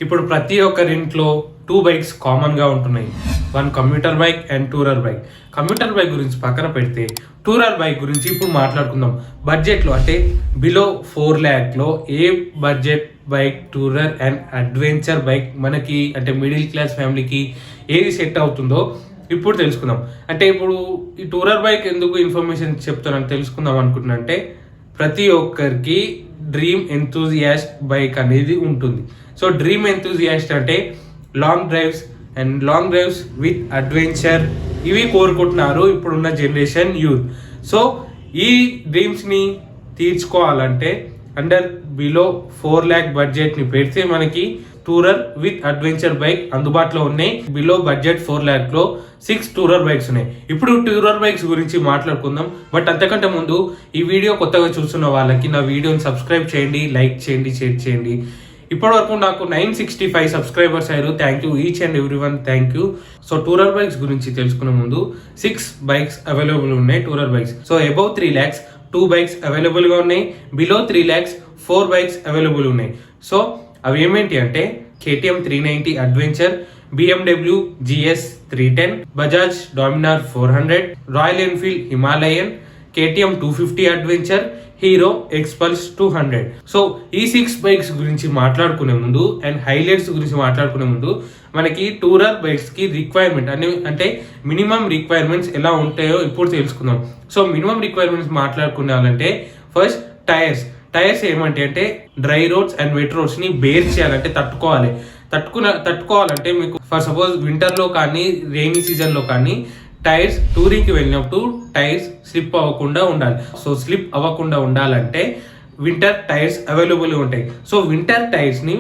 ఇప్పుడు ప్రతి ఒక్కరింట్లో 2 బైక్స్ కామన్గా ఉంటున్నాయి. One commuter bike and tourer bike. Commuter bike గురించి పక్కన పెడితే టూరర్ బైక్ గురించి ఇప్పుడు మాట్లాడుకుందాం. బడ్జెట్లో అంటే బిలో 4 lakhలో ఏ budget bike, tourer and adventure bike మనకి అంటే మిడిల్ క్లాస్ ఫ్యామిలీకి ఏది సెట్ అవుతుందో ఇప్పుడు తెలుసుకుందాం. అంటే ఇప్పుడు ఈ టూరర్ బైక్ ఎందుకు ఇన్ఫర్మేషన్ చెప్తానని తెలుసుకుందాం అనుకుంటున్నా అంటే ప్రతి ఒక్కరికి డ్రీమ్ ఎంతూజియాస్ట్ బైక్ అనేది ఉంటుంది. సో డ్రీమ్ ఎంతూజియాస్ట్ అంటే లాంగ్ డ్రైవ్స్ విత్ అడ్వెంచర్ ఇవి కోరుకుంటున్నారు ఇప్పుడున్న జనరేషన్ యూత్. సో ఈ డ్రీమ్స్ని తీర్చుకోవాలంటే బిలో 4 lakh బడ్జెట్ని పెడితే మనకి టూరర్ విత్ అడ్వెంచర్ బైక్ అందుబాటులో ఉన్నాయి. బిలో బడ్జెట్ 4 lakhలో 6 టూరర్ బైక్స్ ఉన్నాయి. ఇప్పుడు టూరర్ బైక్స్ గురించి మాట్లాడుకుందాం. బట్ అంతకంటే ముందు ఈ వీడియో కొత్తగా చూస్తున్న వాళ్ళకి నా వీడియోని సబ్స్క్రైబ్ చేయండి, లైక్ చేయండి, షేర్ చేయండి. ఇప్పటి వరకు నాకు 965 సబ్స్క్రైబర్స్ అయ్యారు. Thank you each and everyone, thank you. So tourer bikes గురించి తెలుసుకునే ముందు 6 బైక్స్ అవైలబుల్ ఉన్నాయి tourer bikes. So above 3 lakhs 2 bikes అవైలబుల్గా ఉన్నాయి. బిలో 3 lakhs 4 బైక్స్ అవైలబుల్ ఉన్నాయి. సో అవి ఏమేంటి అంటే KTM 390 adventure, BMW GS 310, Bajaj Dominar 400, Royal Enfield Himalayan, KTM 250 adventure, hero Xpulse 200. So ఈ 6 బైక్స్ గురించి మాట్లాడుకునే ముందు అండ్ హైలైట్స్ గురించి మాట్లాడుకునే ముందు మనకి టూరర్ బైక్స్కి రిక్వైర్మెంట్ అంటే మినిమం రిక్వైర్మెంట్స్ ఎలా ఉంటాయో ఇప్పుడు తెలుసుకుందాం. సో మినిమం రిక్వైర్మెంట్స్ మాట్లాడుకున్నాలంటే ఫస్ట్ టైర్స్ ఏమంటే అంటే డ్రై రోడ్స్ అండ్ వెట్ రోడ్స్ని బేర్ చేయాలంటే తట్టుకోవాలంటే మీకు ఫర్ సపోజ్ వింటర్లో కానీ రెయినీ సీజన్లో కానీ టైర్స్ టూరింగ్కి వెళ్ళినప్పుడు టైర్స్ స్లిప్ అవ్వకుండా ఉండాలి. సో స్లిప్ అవ్వకుండా ఉండాలంటే వింటర్ టైర్స్ అవైలబుల్గా ఉంటాయి. సో వింటర్ టైర్స్ని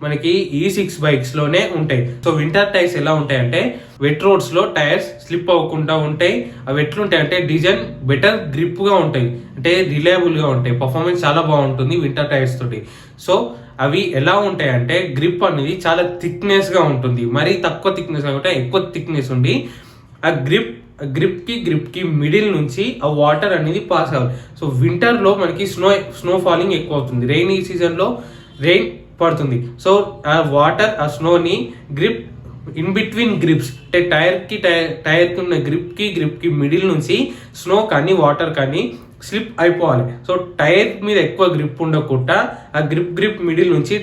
మనకి ఈ 6 బైక్స్లోనే ఉంటాయి. సో వింటర్ టైర్స్ ఎలా ఉంటాయంటే వెట్ రోడ్స్లో టైర్స్ స్లిప్ అవ్వకుండా ఉంటాయి. అవి ఎట్లుంటాయంటే డిజైన్ బెటర్ గ్రిప్గా ఉంటాయి, అంటే రిలయబుల్గా ఉంటాయి, పర్ఫార్మెన్స్ చాలా బాగుంటుంది వింటర్ టైర్స్ తోటి. సో అవి ఎలా ఉంటాయంటే గ్రిప్ అనేది చాలా థిక్నెస్గా ఉంటుంది, మరీ తక్కువ థిక్నెస్ కాకుండా ఎక్కువ థిక్నెస్ ఉండి ఆ గ్రిప్కి మిడిల్ నుంచి ఆ వాటర్ అనేది పాస్ అవ్వాలి. సో వింటర్లో మనకి స్నో ఫాలింగ్ ఎక్కువ అవుతుంది, రెయినీ సీజన్లో రెయిన్ పడుతుంది. సో ఆ వాటర్ ఆ స్నోని గ్రిప్ ఇన్ బిట్వీన్ గ్రిప్స్ అంటే టైర్కి ఉన్న గ్రిప్కి మిడిల్ నుంచి స్నో కానీ వాటర్ కానీ స్లిప్ అయిపోవాలి. సో టైర్ మీద ఎక్కువ గ్రిప్ ఉండకుండా ఆ గ్రిప్ మిడిల్ నుంచి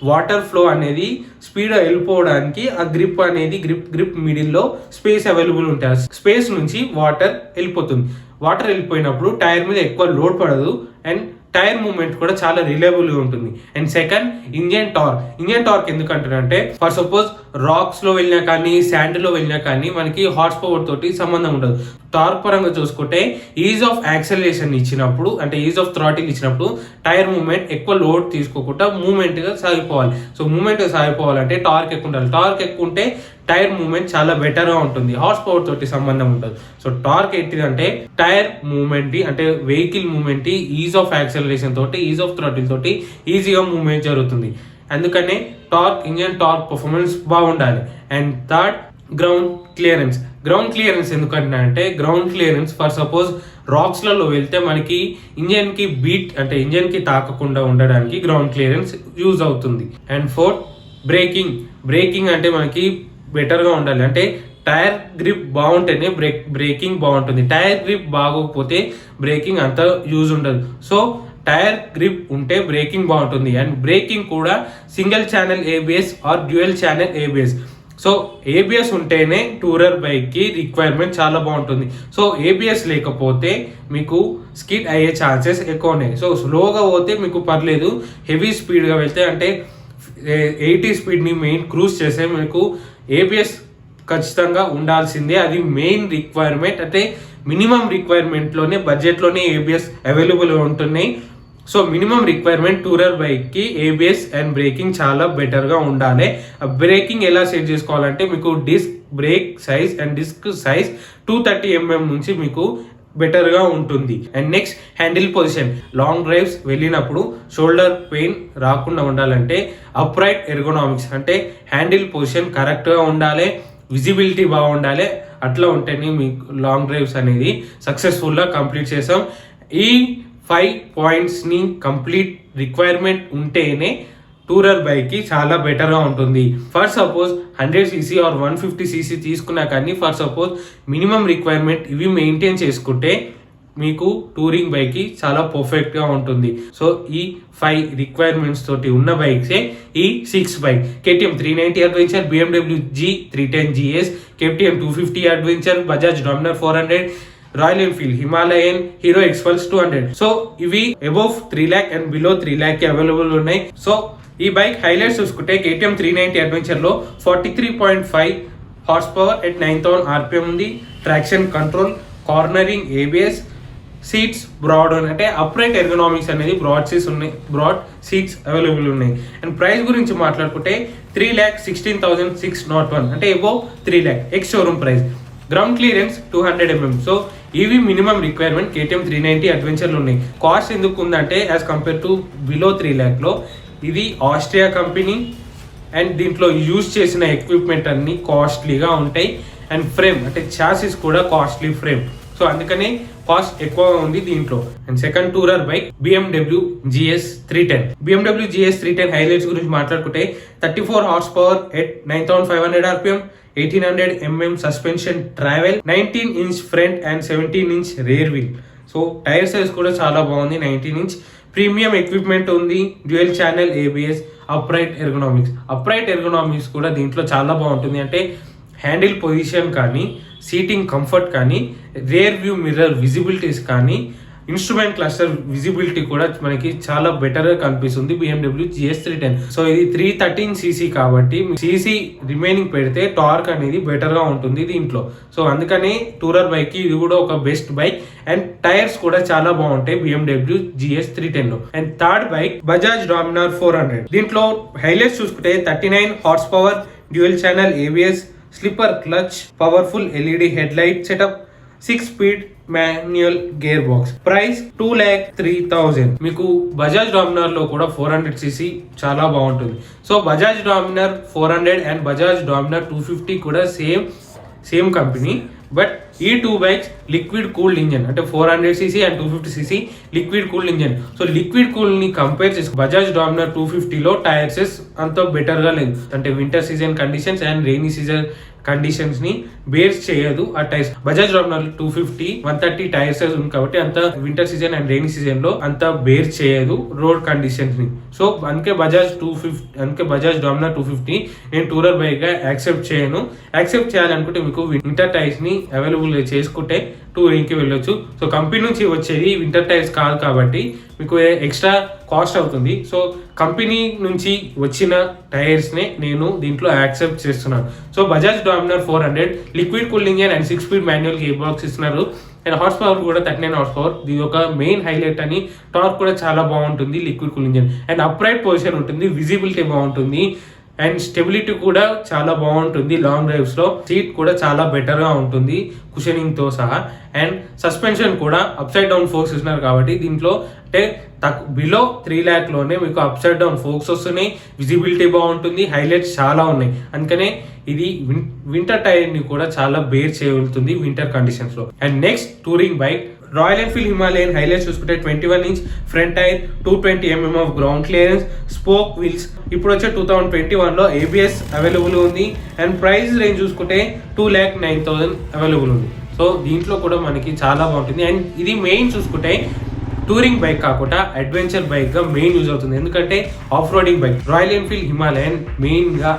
వాటర్ ఫ్లో అనేది స్పీడ్ వెళ్ళిపోవడానికి ఆ గ్రిప్ మిడిల్లో స్పేస్ అవైలబుల్ ఉంటుంది. స్పేస్ నుంచి వాటర్ వెళ్ళిపోతుంది. వాటర్ వెళ్ళిపోయినప్పుడు టైర్ మీద ఎక్కువ లోడ్ పడదు అండ్ టైర్ మూవ్మెంట్ కూడా చాలా రిలయబుల్గా ఉంటుంది. అండ్ సెకండ్ ఇంజన్ టార్క్ ఎందుకంటారంటే ఫర్ సపోజ్ రాక్స్లో వెళ్ళినా కానీ శాండ్లో వెళ్ళినా కానీ మనకి హార్స్ పవర్ తోటి సంబంధం ఉండదు. టార్క్ పరంగా చూసుకుంటే ఈజ్ ఆఫ్ యాక్సలరేషన్ ఇచ్చినప్పుడు అంటే ఈజ్ ఆఫ్ థ్రాటిల్ ఇచ్చినప్పుడు టైర్ మూవ్మెంట్ ఎక్కువ లోడ్ తీసుకోకుండా మూవ్మెంట్గా సాగిపోవాలి. సో మూవ్మెంట్గా సాగిపోవాలంటే టార్క్ ఎక్కువ ఉండాలి. టార్క్ ఎక్కువ ఉంటే టైర్ మూవ్మెంట్ చాలా బెటర్గా ఉంటుంది, హార్స్ పవర్ తోటి సంబంధం ఉంటుంది. సో టార్క్ ఏంటిదంటే టైర్ మూవ్మెంట్ అంటే vehicle movement ease of acceleration తోటి ఈజ్ ఆఫ్ థ్రాటిల్ తోటి ఈజీగా మూవ్మెంట్ జరుగుతుంది. అందుకనే ఇంజన్ టార్క్ పర్ఫార్మెన్స్ బాగుండాలి. అండ్ థర్డ్ గ్రౌండ్ క్లియరెన్స్ ఎందుకంటే అంటే గ్రౌండ్ క్లియరెన్స్ ఫర్ సపోజ్ రాక్స్లలో వెళ్తే మనకి ఇంజన్కి తాకకుండా ఉండడానికి గ్రౌండ్ క్లియరెన్స్ యూజ్ అవుతుంది. అండ్ ఫోర్త్ బ్రేకింగ్ అంటే మనకి బెటర్గా ఉండాలి, అంటే టైర్ గ్రిప్ బాగుంటేనే బ్రేకింగ్ బాగుంటుంది. టైర్ గ్రిప్ బాగోకపోతే బ్రేకింగ్ అంత యూజ్ ఉండదు. సో టైర్ గ్రిప్ ఉంటే బ్రేకింగ్ బాగుంటుంది. అండ్ బ్రేకింగ్ కూడా single channel ABS or dual channel ABS. So ABS ఉంటేనే టూరర్ బైక్కి రిక్వైర్మెంట్ చాలా బాగుంటుంది. సో ABS లేకపోతే మీకు స్కిడ్ అయ్యే ఛాన్సెస్ ఎక్కువ ఉన్నాయి. సో స్లోగా పోతే మీకు పర్లేదు, హెవీ స్పీడ్గా వెళ్తే అంటే 80 స్పీడ్ని మెయిన్ క్రూజ్ చేస్తే మీకు ABS ఖచ్చితంగా ఉండాల్సిందే. అది మెయిన్ రిక్వైర్మెంట్, అంటే మినిమం రిక్వైర్మెంట్లోనే బడ్జెట్లోనే ABS అవైలబుల్గా ఉంటున్నాయి. సో మినిమం రిక్వైర్మెంట్ టూరర్ బైక్కి ABS అండ్ బ్రేకింగ్ చాలా బెటర్గా ఉండాలి. బ్రేకింగ్ ఎలా సెట్ చేసుకోవాలంటే మీకు brake size and disc size 230 mm నుంచి మీకు బెటర్గా ఉంటుంది. And next handle position. Long drives వెళ్ళినప్పుడు షోల్డర్ పెయిన్ రాకుండా ఉండాలంటే అప్రైట్ ఎర్గోనామిక్స్ అంటే హ్యాండిల్ పొజిషన్ కరెక్ట్గా ఉండాలి, విజిబిలిటీ బాగుండాలి. అట్లా ఉంటేనే మీకు లాంగ్ డ్రైవ్స్ అనేది సక్సెస్ఫుల్గా కంప్లీట్ చేసాం. ఈ 5 points కంప్లీట్ రిక్వైర్మెంట్ ఉంటేనే టూరర్ బైక్ కి చాలా బెటర్ గా ఉంటుంది. For suppose 100cc are 150cc తీసుకున్నా కానీ ఫర్ సపోజ్ మినిమం రిక్వైర్మెంట్ ఇవి మెయింటైన్ చేసుకుంటే మీకు టూరింగ్ బైక్ కి చాలా పర్ఫెక్ట్ గా ఉంటుంది. సో ఈ 5 రిక్వైర్మెంట్స్ తోటి ఉన్న బైక్సే ఈ 6 bike. KTM 390 adventure, BMW G310 GS, KTM 250 adventure, Bajaj Dominar 400, Royal Enfield Himalayan, Hero Xpulse 200. So ఇవి above 3 lakh and below 3 lakh కి అవైలబుల్ ఉన్నాయి. సో ఈ బైక్ హైలైట్స్ చూసుకుంటే KTM 390 అడ్వెంచర్ లో 43.5 హార్స్ పవర్ ఎట్ 9000 RPM ఉంది. Traction control, cornering, ABS, seats broad అంటే upright ergonomics అనేది broad seats available ఉన్నాయి. అండ్ ప్రైస్ గురించి మాట్లాడుకుంటే 3,16,601 అంటే above 3 lakh ex showroom price. Ground clearance 200 mm. So ఇవి మినిమం రిక్వైర్మెంట్ KTM 390 అడ్వెంచర్లు ఉన్నాయి. కాస్ట్ ఎందుకు ఉందంటే as compare to below 3 lakh లో ఇది ఆస్ట్రియా కంపెనీ అండ్ దీంట్లో యూజ్ చేసిన ఎక్విప్మెంట్ అన్ని కాస్ట్లీగా ఉంటాయి. అండ్ ఫ్రేమ్ అంటే చాసిస్ కూడా కాస్ట్లీ ఫ్రేమ్. సో అందుకనే కాస్ట్ ఎక్కువగా ఉంది దీంట్లో. And second tourer bike BMW GS 310. BMW GS 310 highlights గురించి మాట్లాడుకుంటే 34 horse power at 9500 RPM, 1800 mm suspension travel, 19 inch front and 17 inch rear wheel. So tyre size కూడా చాలా బాగుంది, 19 inch. ప్రీమియం ఎక్విప్మెంట్ ఉంది, dual channel ABS, upright ergonomics కూడా దీంట్లో చాలా బాగుంటుంది. అంటే హ్యాండిల్ పొజిషన్ కానీ, సీటింగ్ కంఫర్ట్ కానీ, రేర్ వ్యూ మిర్రర్ విజిబిలిటీస్ కానీ, ఇన్స్ట్రుమెంట్ క్లస్టర్ విజిబిలిటీ కూడా మనకి చాలా బెటర్ గా కనిపిస్తుంది BMW GS 310. సో ఇది 313cc కాబట్టి cc రిమైనింగ్ పెడితే టార్క్ అనేది బెటర్ గా ఉంటుంది దీంట్లో. సో అందుకని టూరర్ బైక్ కి ఇది కూడా ఒక బెస్ట్ బైక్. అండ్ టైర్స్ కూడా చాలా బాగుంటాయి BMW GS 310 లో. And third bike Bajaj Dominar 400. దీంట్లో హైలైట్స్ చూసుకుంటే 39 horse power, dual channel ABS, slipper clutch, powerful LED head light setup, 6 speed manual gear box. Price 2,03,000. మీకు బజాజ్ డామినర్ లో కూడా 400cc చాలా బాగుంటుంది. So Bajaj Dominar 400 and Bajaj Dominar 250 కూడా సేమ్ కంపెనీ. బట్ ఈ 2 బైక్స్ లిక్విడ్ కూల్డ్ ఇంజన్ అంటే 400cc and 250cc liquid cooled engine. So liquid cool ని compare చేసి బజాజ్ డామినర్ 250 లో టైర్సెస్ అంత బెటర్ గా లేదు. అంటే winter season conditions and rainy season conditions ని బేర్ చేయదు ఆ tyres. Bajaj Dominar 250 130 tyre size ఉంది కాబట్టి అంత winter season and rainy season లో అంత బేర్ చేయదు రోడ్ కండిషన్స్ ని. సో అందుకే బజాజ్ డామినర్ 250 నేను టూరర్ బైక్ గా యాక్సెప్ట్ చేయను. యాక్సెప్ట్ చేయాలనుకుంటే మీకు వింటర్ టైర్స్ ని అవైలబుల్ చేసుకుంటే టూరింగ్ కి వెళ్ళొచ్చు. సో కంపెనీ నుంచి వచ్చేది వింటర్ టైర్స్ కాదు కాబట్టి మీకు ఎక్స్ట్రా కాస్ట్ అవుతుంది. సో కంపెనీ నుంచి వచ్చిన టైర్స్ నే నేను దీంట్లో యాక్సెప్ట్ చేస్తున్నాను. So Bajaj Dominar 400 liquid cool engine and 6 speed manual gear box ఇస్తున్నారు. అండ్ హార్స్ పవర్ కూడా 39 హార్స్ పవర్. ఇది ఒక మెయిన్ హైలైట్ అని. టార్క్ కూడా చాలా బాగుంటుంది liquid cool engine. And upright position ఉంటుంది, విజిబిలిటీ బాగుంటుంది అండ్ స్టెబిలిటీ కూడా చాలా బాగుంటుంది. లాంగ్ డ్రైవ్స్ లో సీట్ కూడా చాలా బెటర్ గా ఉంటుంది కుషనింగ్ తో సహా. అండ్ సస్పెన్షన్ కూడా అప్ సైడ్ డౌన్ ఫోర్క్స్ ఇస్తున్నారు కాబట్టి దీంట్లో అంటే బిలో 3 lakh లోనే మీకు అప్ సైడ్ డౌన్ ఫోర్క్స్ వస్తున్నాయి, విజిబిలిటీ బాగుంటుంది, హైలైట్స్ చాలా ఉన్నాయి. అందుకనే ఇది వింటర్ టైర్ ని కూడా చాలా బేర్ చేయగలుగుతుంది వింటర్ కండిషన్స్ లో. And next touring bike Royal Enfield Himalayan. Highlights చూసుకుంటే 21 inch front tyre, 220 mm of ground clearance, spoke wheels. ఇప్పుడు వచ్చే 2021 లో ABS అవైలబుల్ ఉంది. అండ్ ప్రైస్ రేంజ్ చూసుకుంటే 2,09,000 అవైలబుల్ ఉంది. సో దీంట్లో కూడా మనకి చాలా బాగుంటుంది. అండ్ ఇది మెయిన్ చూసుకుంటే టూరింగ్ బైక్ కాకుండా అడ్వెంచర్ బైక్ గా మెయిన్ యూజ్ అవుతుంది. ఎందుకంటే off roading bike Royal Enfield Himalayan main గా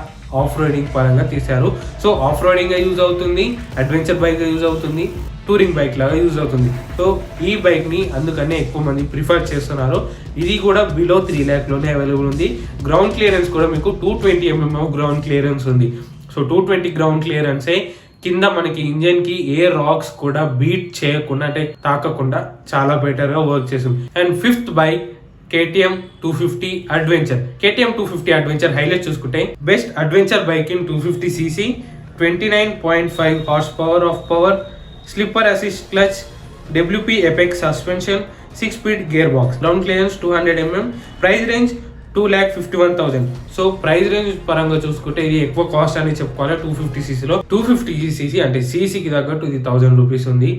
ఆఫ్ రోడింగ్ పరంగా తీశారు. సో ఆఫ్ రోడింగ్ గా యూజ్ అవుతుంది, అడ్వెంచర్ బైక్ గా యూజ్ అవుతుంది, టూరింగ్ బైక్ లాగా యూజ్ అవుతుంది. సో ఈ బైక్ ని అందుకనే ఎక్కువ మంది ప్రిఫర్ చేస్తున్నారు. ఇది కూడా బిలో 3 lakh లోనే అవైలబుల్ ఉంది. గ్రౌండ్ క్లియరెన్స్ కూడా మీకు 220 mm గ్రౌండ్ క్లియరెన్స్ ఉంది. సో 220 గ్రౌండ్ క్లియరెన్సే కింద మనకి ఇంజన్ కి ఏ రాక్స్ కూడా బీట్ చేయకుండా అంటే తాకకుండా చాలా బెటర్ గా వర్క్ చేస్తుంది. And fifth bike KTM 250 adventure. KTM 250 adventure highlight చూసుకుంటే best adventure bike in 250cc, 29.5 horse power of power, slipper assist clutch, WP Apex suspension, 6 speed gear box, ground clearance 200 mm. Price range 2,51,000. So price range పరంగా చూసుకుంటే ఇది ఎక్కువ cost అని చెప్పుకోవాలి. 250cc లో 250cc అంటే cc కి తగ్గట్టు ఇది 1000 రూపీస్ ఉంది.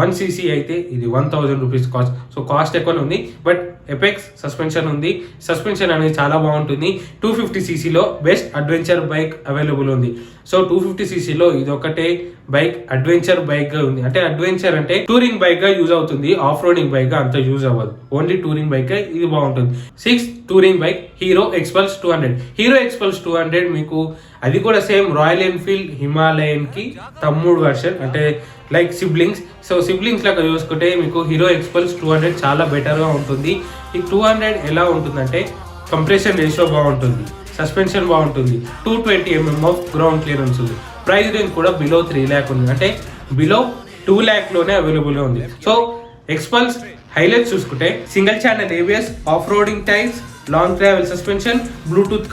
1cc అయితే ఇది 1000 రూపీస్ కాస్ట్. సో కాస్ట్ ఎక్కువనే ఉంది, బట్ ఎపెక్స్ సస్పెన్షన్ ఉంది. సస్పెన్షన్ అనేది చాలా బాగుంటుంది. 250cc best adventure bike available ఉంది. సో 250cc ఇది ఒకటే బైక్ అడ్వెంచర్ బైక్ గా ఉంది. అంటే అడ్వెంచర్ అంటే టూరింగ్ బైక్ గా యూజ్ అవుతుంది, ఆఫ్ రోడింగ్ బైక్ గా అంత యూజ్ అవ్వదు. ఓన్లీ టూరింగ్ బైక్ ఇది బాగుంటుంది. 6th touring bike hero Xpulse 200. Hero Xpulse 200 మీకు అది కూడా సేమ్ రాయల్ ఎన్ఫీల్డ్ హిమాలయన్ కి తమ్ముడు వర్షన్, అంటే లైక్ సిబ్లింగ్స్. సో సిబ్లింగ్స్ లాగా చూసుకుంటే మీకు హీరో ఎక్స్పల్స్ 200 చాలా బెటర్గా ఉంటుంది. ఈ 200 ఎలా ఉంటుందంటే కంప్రెషన్ రేషియో బాగుంటుంది, సస్పెన్షన్ బాగుంటుంది, 220 ఆఫ్ గ్రౌండ్ క్లియరెన్స్ ఉంది. ప్రైస్ రేంజ్ కూడా బిలో 3 lakh ఉంది, అంటే బిలో 2 lakh అవైలబుల్గా ఉంది. సో ఎక్స్పల్స్ హైలైట్స్ చూసుకుంటే single channel ABS, off roading tyres, long travel suspension, Bluetooth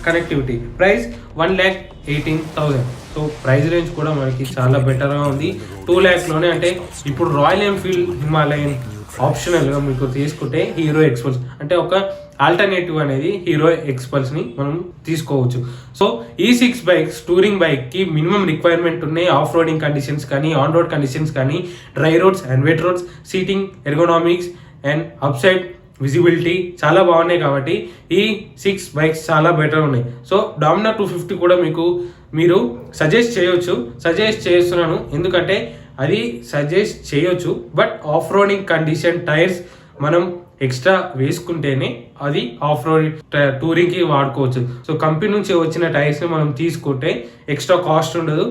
connectivity. Price 1,18,000. So price range కూడా మనకి చాలా బెటర్గా ఉంది. 2 lakh అంటే ఇప్పుడు రాయల్ ఎన్ఫీల్డ్ హిమాలయన్ ఆప్షనల్గా మీకు తీసుకుంటే హీరో ఎక్స్పల్స్ అంటే ఒక ఆల్టర్నేటివ్ అనేది హీరో ఎక్స్పల్స్ని మనం తీసుకోవచ్చు. సో ఈ 6 బైక్స్ టూరింగ్ బైక్కి మినిమం రిక్వైర్మెంట్ ఉన్నాయి. ఆఫ్ రోడింగ్ కండిషన్స్ కానీ, ఆన్ రోడ్ కండిషన్స్ కానీ, dry roads and wet roads, seating, ergonomics and up side visibility చాలా బాగున్నాయి. కాబట్టి ఈ 6 బైక్స్ చాలా బెటర్ ఉన్నాయి. సో డామినర్ 250 కూడా మీరు సజెస్ట్ చేస్తున్నాను, ఎందుకంటే అది సజెస్ట్ చేయొచ్చు, but off roading condition tyres మనం ఎక్స్ట్రా వేసుకుంటేనే అది ఆఫ్ రోడ్ టూరింగ్కి వాడుకోవచ్చు. సో కంపెనీ నుంచి వచ్చిన టైర్స్ని మనం తీసుకుంటే ఎక్స్ట్రా కాస్ట్ ఉండదు,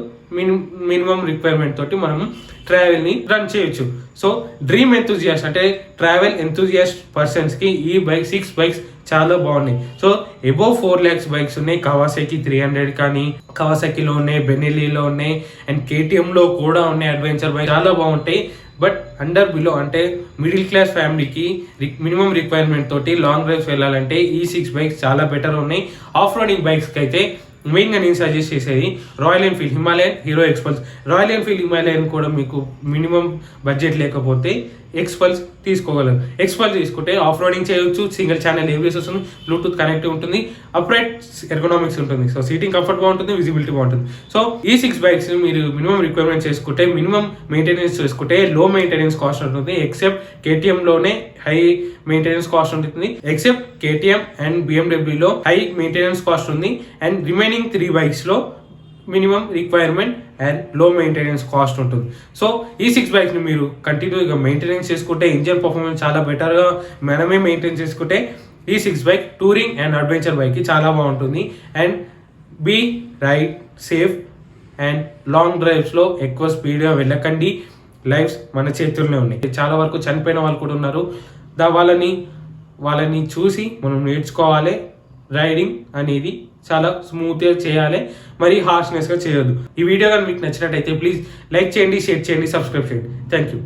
మినిమం రిక్వైర్మెంట్ తోటి మనం ట్రావెల్ని రన్ చేయొచ్చు. సో డ్రీమ్ ఎంతూజియాస్ట్ అంటే ట్రావెల్ ఎంతూజియాస్ట్ పర్సన్స్కి ఈ 6 బైక్స్ చాలా బాగున్నాయి. సో అబోవ్ 4 lakhs బైక్స్ ఉన్నాయి. కవాసాకి 300 కానీ, కవాసాకిలో ఉన్నాయి, బెనెలీలో ఉన్నాయి, అండ్ KTMలో కూడా ఉన్నాయి అడ్వెంచర్ బైక్, చాలా బాగుంటాయి. బట్ అండర్ బిలో అంటే మిడిల్ క్లాస్ ఫ్యామిలీకి మినిమం రిక్వైర్మెంట్ తోటి లాంగ్ డ్రైవ్స్ వెళ్ళాలంటే ఈ 6 బైక్స్ చాలా బెటర్ ఉన్నాయి. ఆఫ్ రోడింగ్ బైక్స్కి అయితే మెయిన్గా నేను సజెస్ట్ చేసేది Royal Enfield Himalayan, Hero Xpulse. Royal Enfield Himalayan కూడా మీకు మినిమం బడ్జెట్ లేకపోతే ఎక్స్పల్స్ తీసుకోగలరు. ఎక్స్పల్స్ తీసుకుంటే ఆఫ్ రోడింగ్ చేయొచ్చు, సింగిల్ ఛానల్ ABS వస్తుంది, బ్లూటూత్ కనెక్టివ్ ఉంటుంది, అప్రైట్ ఎర్గోనామిక్స్ ఉంటుంది. సో సీటింగ్ కంఫర్ట్ బాగుంటుంది, విజిబిలిటీ బాగుంటుంది. సో ఈ 6 బైక్స్ మీరు మినిమం రిక్వైర్మెంట్ చేసుకుంటే, మినిమం మెయింటెనెన్స్ చేసుకుంటే లో మెయింటెనెన్స్ కాస్ట్ ఉంటుంది. ఎక్సెప్ట్ KTMలోనే హై మెయింటెనెన్స్ కాస్ట్ ఉంటుంది, ఎక్సెప్ట్ KTM అండ్ BMWలో హై మెయింటెనెన్స్ కాస్ట్ ఉంది, and remaining 3 బైక్స్లో minimum requirement and లో మెయింటెనెన్స్ కాస్ట్ ఉంటుంది. సో ఈ 6 బైక్స్ని మీరు కంటిన్యూగా మెయింటెనెన్స్ చేసుకుంటే, ఇంజన్ పర్ఫార్మెన్స్ చాలా బెటర్గా మనమే మెయింటైన్ చేసుకుంటే ఈ 6 బైక్ టూరింగ్ అండ్ అడ్వెంచర్ బైక్కి చాలా బాగుంటుంది. And be ride safe and long డ్రైవ్స్లో ఎక్కువ స్పీడ్గా వెళ్ళకండి. లైఫ్స్ మన చేతుల్లోనే ఉన్నాయి. చాలా వరకు చనిపోయిన వాళ్ళు కూడా ఉన్నారు. వాళ్ళని చూసి మనం నేర్చుకోవాలి. రైడింగ్ అనేది చాలా స్మూత్గా చేయాలి, మరి హార్ష్నెస్గా చేయొద్దు. ఈ వీడియో కానీ మీకు నచ్చినట్టయితే ప్లీజ్ లైక్ చేయండి, షేర్ చేయండి, సబ్స్క్రైబ్ చేయండి. Thank you.